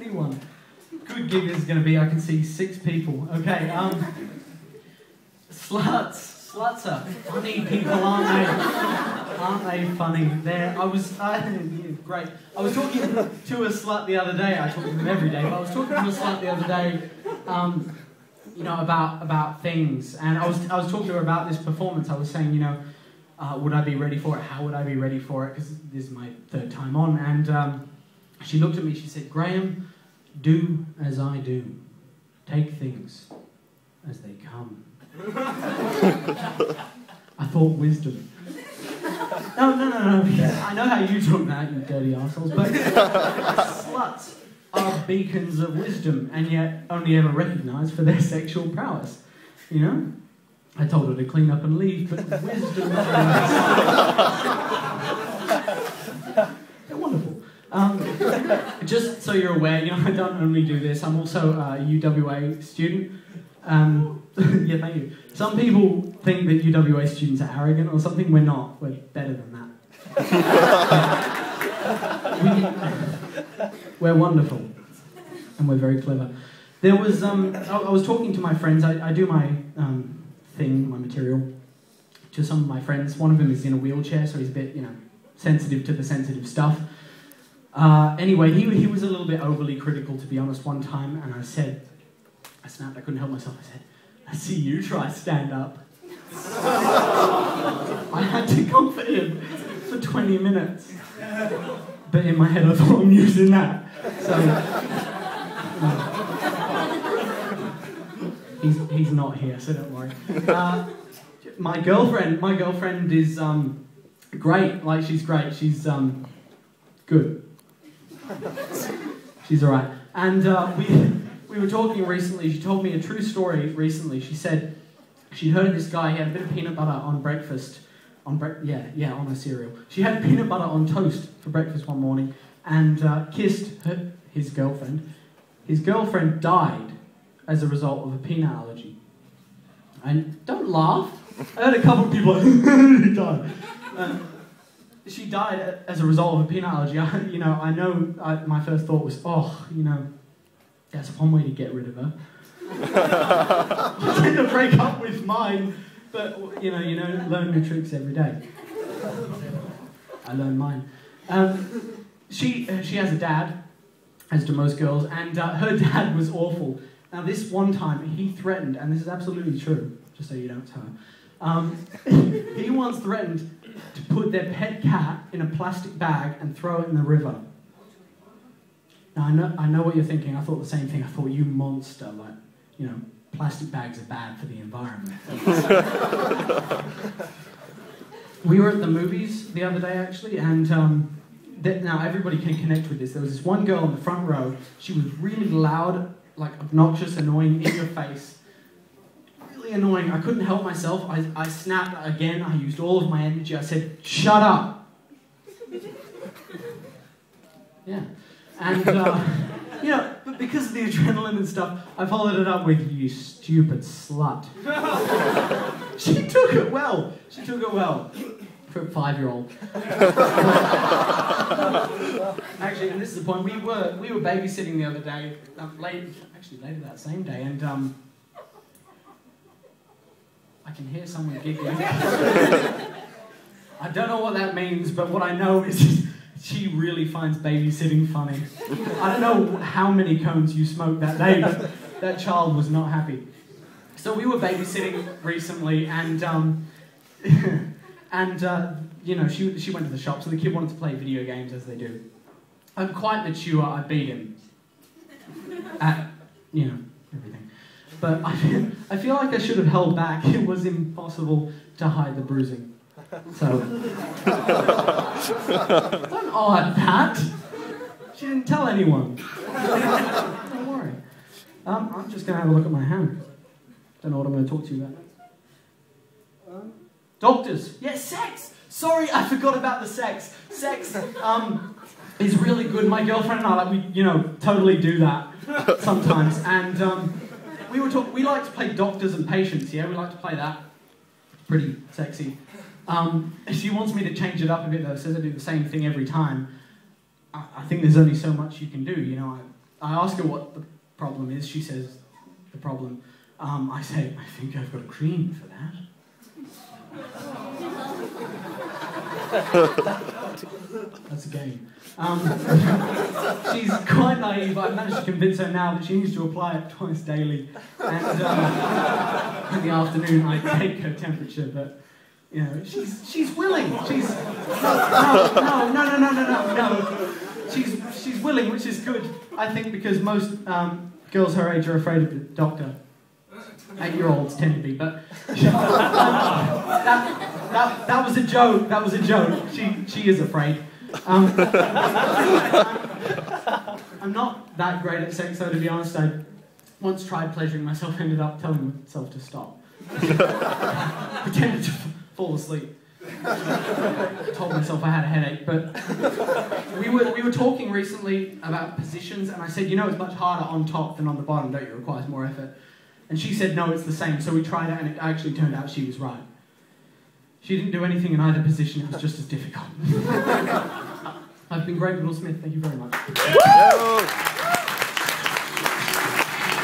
anyone. Good gig is going to be, I can see 6 people. Okay, sluts. Sluts are funny people, aren't they? Aren't they funny? Great. I was talking to a slut the other day. I talk to them every day, but I was talking to a slut the other day, you know, about things. And I was talking to her about this performance. I was saying, you know, would I be ready for it? How would I be ready for it? Because this is my 3rd time on. And she looked at me, she said, Graham, do as I do. Take things as they come. I thought wisdom. No. I know how you talk that, you dirty assholes, but sluts are beacons of wisdom and yet only ever recognised for their sexual prowess. You know? I told her to clean up and leave, but wisdom... They're wonderful. Just so you're aware, you know, I don't only do this, I'm also a UWA student. Yeah, thank you. Some people think that UWA students are arrogant or something. We're not. We're better than that. We're wonderful. And we're very clever. There was, I was talking to my friends. I do my my material, to some of my friends. One of them is in a wheelchair, so he's a bit, you know, sensitive to the sensitive stuff. Anyway, he was a little bit overly critical, to be honest, one time, and I snapped, I couldn't help myself. I said, I see you try stand up. I had to comfort him for 20 minutes. But in my head I thought I'm using that. So, he's not here, so don't worry. My girlfriend is great. Like, she's great. She's good. She's alright. And we were talking recently, she told me a true story recently. She said she'd heard this guy, he had a bit of peanut butter on breakfast, on a cereal. She had peanut butter on toast for breakfast one morning and kissed his girlfriend. His girlfriend died as a result of a peanut allergy. And don't laugh. I heard a couple of people like, he died. She died as a result of a peanut allergy. My first thought was, oh, you know, that's one way to get rid of her. I tend to break up with mine, but you know, learn new tricks every day. I learned mine. She has a dad, as do most girls, and her dad was awful. Now this one time he threatened, and this is absolutely true, just so you don't tell her. He once threatened to put their pet cat in a plastic bag and throw it in the river. Now, I know what you're thinking. I thought the same thing. I thought, you monster, like, you know, plastic bags are bad for the environment. We were at the movies the other day, actually, and now everybody can connect with this. There was this one girl in the front row. She was really loud, like obnoxious, annoying, in your face. Really annoying. I couldn't help myself. I snapped again. I used all of my energy. I said, shut up. Yeah. And, you know, but because of the adrenaline and stuff, I followed it up with, you stupid slut. She took it well. She took it well. For a 5-year-old. Actually, and this is the point, we were babysitting the other day, later that same day, and I can hear someone giggling. I don't know what that means, but what I know is she really finds babysitting funny. I don't know how many cones you smoked that day, but that child was not happy. So we were babysitting recently, and you know, she went to the shop, so the kid wanted to play video games, as they do. I'm quite mature, I beat him. At, you know, everything. But I feel like I should have held back. It was impossible to hide the bruising. So, don't add that. She didn't tell anyone. Don't worry. I'm just going to have a look at my hand. Don't know what I'm going to talk to you about. Doctors. Yes, sex. Sorry, I forgot about the sex. Sex is really good. My girlfriend and I, like, we, you know, totally do that sometimes. And we like to play doctors and patients. Yeah, we like to play that. Pretty sexy. She wants me to change it up a bit though, says I do the same thing every time. I think there's only so much you can do, you know. I ask her what the problem is. She says, the problem. I say, I think I've got a cream for that. That's a game. She's quite naive. I've managed to convince her now that she needs to apply it twice daily. And in the afternoon, I take her temperature, but you know, she's willing. She's no. She's willing, which is good. I think because most girls her age are afraid of the doctor. 8-year-olds tend to be, but that was a joke. That was a joke. She is afraid. I'm not that great at sex, though, to be honest. I once tried pleasuring myself, ended up telling myself to stop. Pretended to fall asleep. Told myself I had a headache, but we were talking recently about positions, and I said, you know, it's much harder on top than on the bottom, don't you? It requires more effort. And she said, no, it's the same. So we tried it, and it actually turned out she was right. She didn't do anything in either position. It was just as difficult. I've been great, Will Smith. Thank you very much.